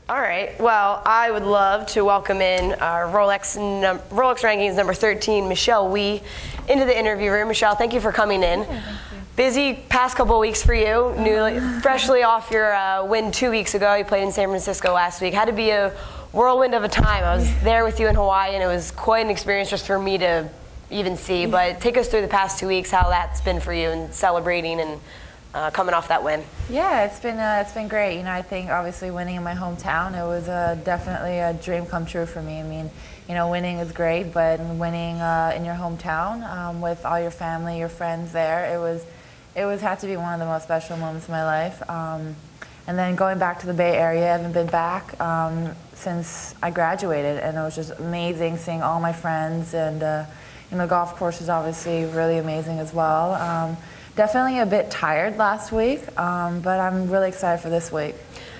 All right. Well, I would love to welcome in our Rolex Rankings number 13, Michelle Wie, into the interview room. Michelle, thank you for coming in. Yeah, thank you. Busy past couple of weeks for you. Freshly off your win 2 weeks ago. You played in San Francisco last week. Had to be a whirlwind of a time. I was there with you in Hawaii, and it was quite an experience just for me to even see. But take us through the past 2 weeks, how that's been for you, and celebrating and coming off that win. Yeah, it's been great. I think obviously winning in my hometown, it was definitely a dream come true for me. I mean, winning is great, but winning in your hometown with all your family, your friends there, it had to be one of the most special moments of my life. And then going back to the Bay Area, I haven't been back since I graduated, and it was just amazing seeing all my friends. And the golf course is obviously really amazing as well. Definitely a bit tired last week, but I'm really excited for this week.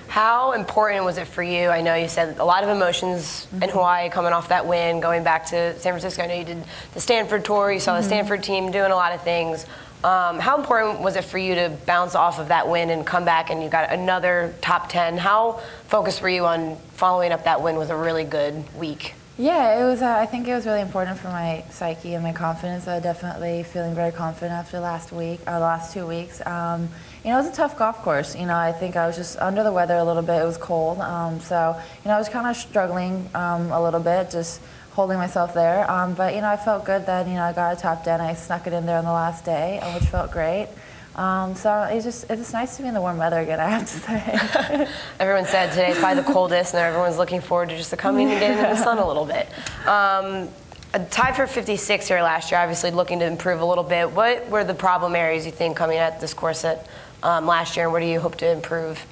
How important was it for you? I know you said a lot of emotions in Hawaii coming off that win, going back to San Francisco. I know you did the Stanford tour. You saw the Stanford team doing a lot of things. How important was it for you to bounce off of that win and come back and you got another top 10? How focused were you on following up that win with a really good week? Yeah, it was. I think it was really important for my psyche and my confidence. Definitely feeling very confident after last 2 weeks. It was a tough golf course. I think I was just under the weather a little bit. It was cold, so I was kind of struggling a little bit, just holding myself there. But I felt good that I got a top 10. I snuck it in there on the last day, which felt great. So it's just nice to be in the warm weather again, I have to say. Everyone said today's probably the coldest, and everyone's looking forward to just coming and getting in the sun a little bit. Tied for 56 here last year, obviously looking to improve a little bit. What were the problem areas you think coming at this course last year, and where do you hope to improve?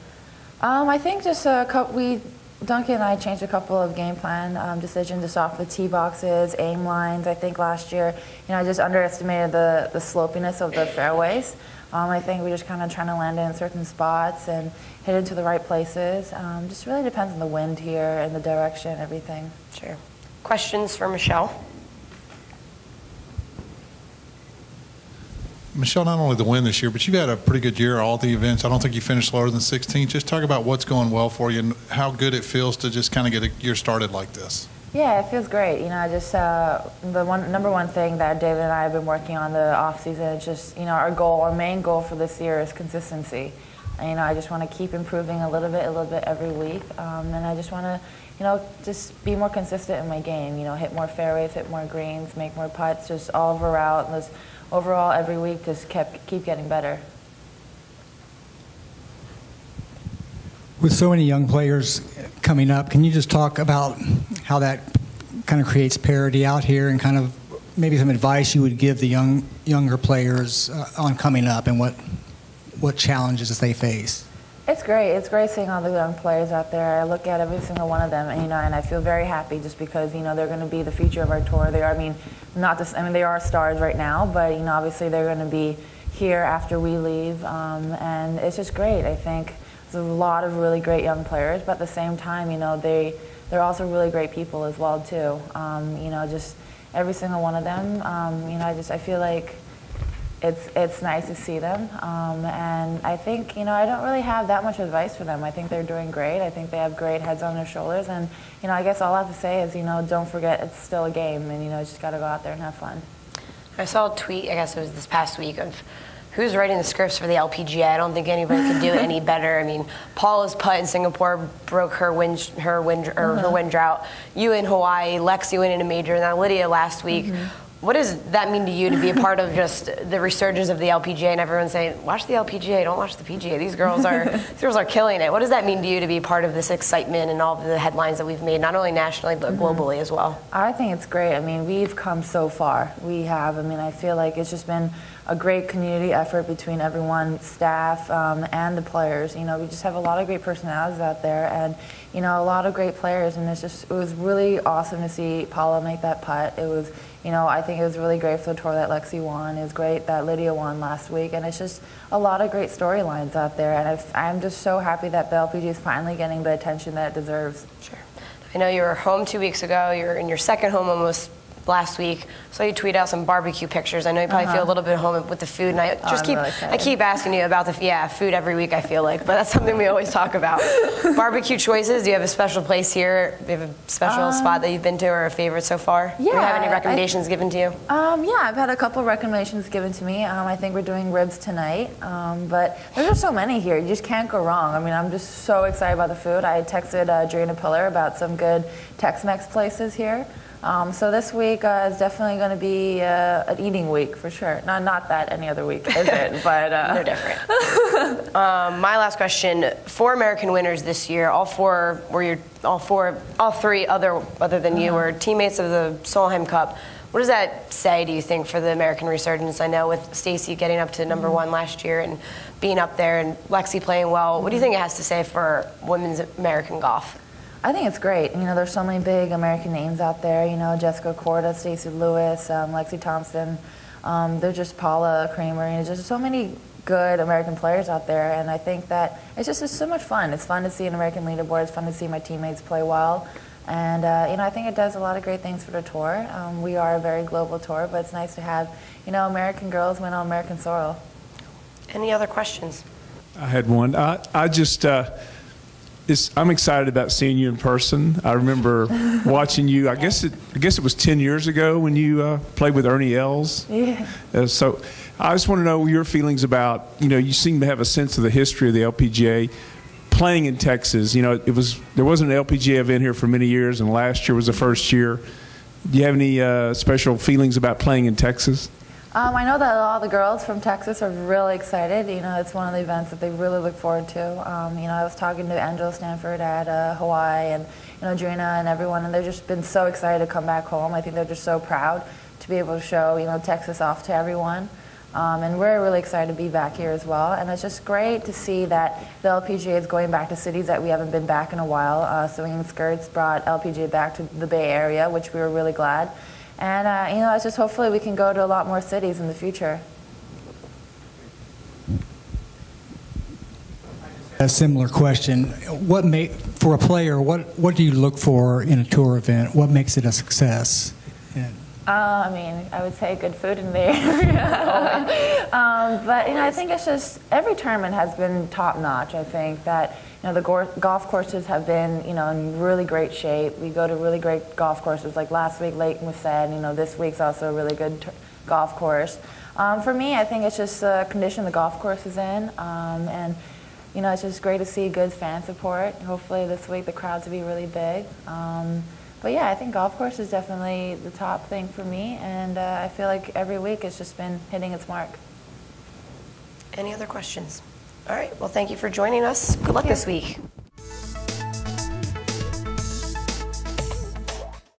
I think just Duncan and I changed a couple of game plan decisions just off the tee boxes, aim lines. I think last year, I just underestimated the slopiness of the fairways. I think we just kind of trying to land in certain spots and hit into the right places. Just really depends on the wind here and the direction, everything. Sure. Questions for Michelle? Michelle, not only the win this year, but you've had a pretty good year at all the events. I don't think you finished lower than 16th. Just talk about what's going well for you and how good it feels to just kind of get a year started like this. Yeah, it feels great. The number one thing that David and I have been working on the off season is just, our main goal for this year is consistency. I just want to keep improving a little bit every week, and I just want to, just be more consistent in my game. Hit more fairways, hit more greens, make more putts, just all over out, and just overall every week just keep getting better. With so many young players coming up, can you just talk about how that kind of creates parity out here and kind of maybe some advice you would give the younger players on coming up and what challenges they face? It's great. It's great seeing all the young players out there. I look at every single one of them, and I feel very happy just because they're going to be the future of our tour. They are, they are stars right now, but obviously they're going to be here after we leave, and it's just great. I think there's a lot of really great young players, but at the same time, they're also really great people as well too. Just every single one of them. I feel like it's nice to see them, and I think I don't really have that much advice for them. I think they're doing great. I think they have great heads on their shoulders, and I guess all I have to say is don't forget it's still a game, and just got to go out there and have fun. I saw a tweet, I guess it was this past week, of who's writing the scripts for the LPGA. I don't think anybody could do it any better. I mean, Paula's putt in Singapore broke her wind drought. You in Hawaii, Lexi winning a major, and now Lydia last week. What does that mean to you to be a part of just the resurgence of the LPGA and everyone saying, watch the LPGA, don't watch the PGA. These girls are killing it. What does that mean to you to be part of this excitement and all of the headlines that we've made, not only nationally but globally as well? I think it's great. We've come so far. We have. I feel like it's just been a great community effort between everyone, staff, and the players. We just have a lot of great personalities out there, and a lot of great players. And it was really awesome to see Paula make that putt. It was, I think it was really great for the tour that Lexi won. It was great that Lydia won last week, and it's just a lot of great storylines out there. And I'm just so happy that the LPGA is finally getting the attention that it deserves. Sure. I know you were home 2 weeks ago. You're in your second home almost last week. So you tweet out some barbecue pictures. I know you probably feel a little bit at home with the food, and I just I keep asking you about the food every week. I feel like, but that's something we always talk about. Barbecue choices. Do you have a special place here? Do you have a special spot that you've been to or a favorite so far? Yeah. Do you have any recommendations given to you? Yeah, I've had a couple recommendations given to me. I think we're doing ribs tonight, but there's just so many here. You just can't go wrong. I mean, I'm just so excited about the food. I texted Adriana Pillar about some good Tex-Mex places here. So this week is definitely going to be an eating week for sure. Not that any other week is it, but no different. My last question: 4 American winners this year. All three other than you were teammates of the Solheim Cup. What does that say, do you think, for the American Resurgence? I know with Stacy getting up to number 1 last year and being up there, and Lexi playing well. What do you think it has to say for women's American golf? I think it's great. You know, there's so many big American names out there. You know, Jessica Korda, Stacey Lewis, Lexi Thompson. There's just Paula Kramer. You know, just so many good American players out there. And I think that it's so much fun. It's fun to see an American leaderboard. It's fun to see my teammates play well. And, you know, I think it does a lot of great things for the tour. We are a very global tour, but it's nice to have, you know, American girls win on American soil. Any other questions? I had one. I just... I'm excited about seeing you in person. I remember watching you. I guess it was 10 years ago when you played with Ernie Els. Yeah. So I just want to know your feelings about. You know, you seem to have a sense of the history of the LPGA. Playing in Texas, you know, there wasn't an LPGA event here for many years, and last year was the first year. Do you have any special feelings about playing in Texas? I know that a lot of the girls from Texas are really excited. You know, it's one of the events that they really look forward to. You know, I was talking to Angela Stanford at Hawaii, and you know, Adriana and everyone, and they've just been so excited to come back home. I think they're just so proud to be able to show, you know, Texas off to everyone. And we're really excited to be back here as well. And it's just great to see that the LPGA is going back to cities that we haven't been back in a while. Swinging Skirts brought LPGA back to the Bay Area, which we were really glad. And, you know, it's just hopefully we can go to a lot more cities in the future. A similar question. For a player, what do you look for in a tour event? What makes it a success? I mean, I would say good food in the area. But, you know, I think it's just every tournament has been top-notch. I think that, you know, the golf courses have been, you know, in really great shape. We go to really great golf courses. Like last week, Leighton was said, you know, this week's also a really good golf course. For me, I think it's just the condition the golf course is in. And, you know, it's just great to see good fan support. Hopefully this week the crowds will be really big. But yeah, I think golf course is definitely the top thing for me, and I feel like every week it's just been hitting its mark. Any other questions? All right, well, thank you for joining us. Good luck this week.